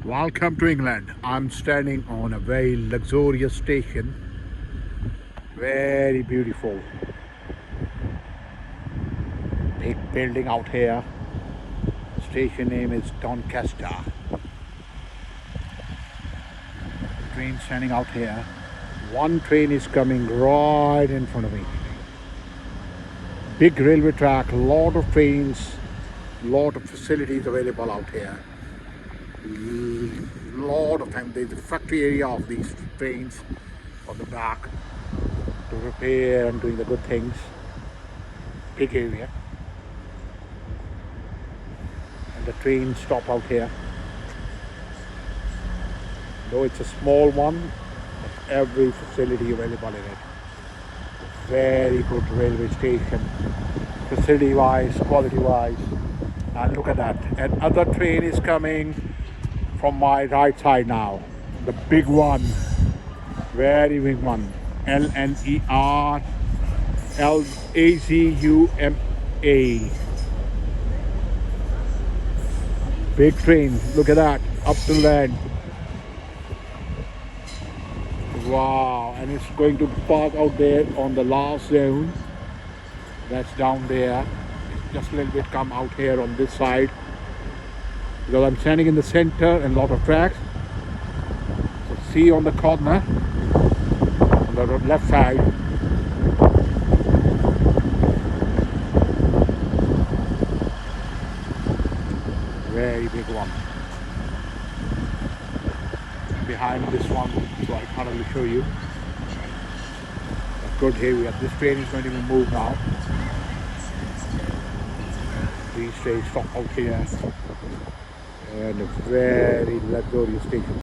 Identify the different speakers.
Speaker 1: Welcome to England. I'm standing on a very luxurious station. Very beautiful. Big building out here. Station name is Doncaster. Train standing out here. One train is coming right in front of me. Big railway track, lot of trains, lot of facilities available out here. Lot of time. There's a factory area of these trains on the back to repair and doing the good things. Big area. And the trains stop out here. Though it's a small one, but every facility available in it. Very good railway station, facility wise, quality wise. And look at that. Another train is coming from my right side now. The big one, very big one. LNER LAZUMA. Big train. Look at that. Up to land. Wow, and it's going to park out there on the last zone. That's down there. It's just a little bit come out here on this side because I'm standing in the center and a lot of tracks. So see on the corner, on the left side. Very big one. Behind this one, so I can't really show you. A good area. This train is going to be moved now. These trains stop out here, and a very luxurious station.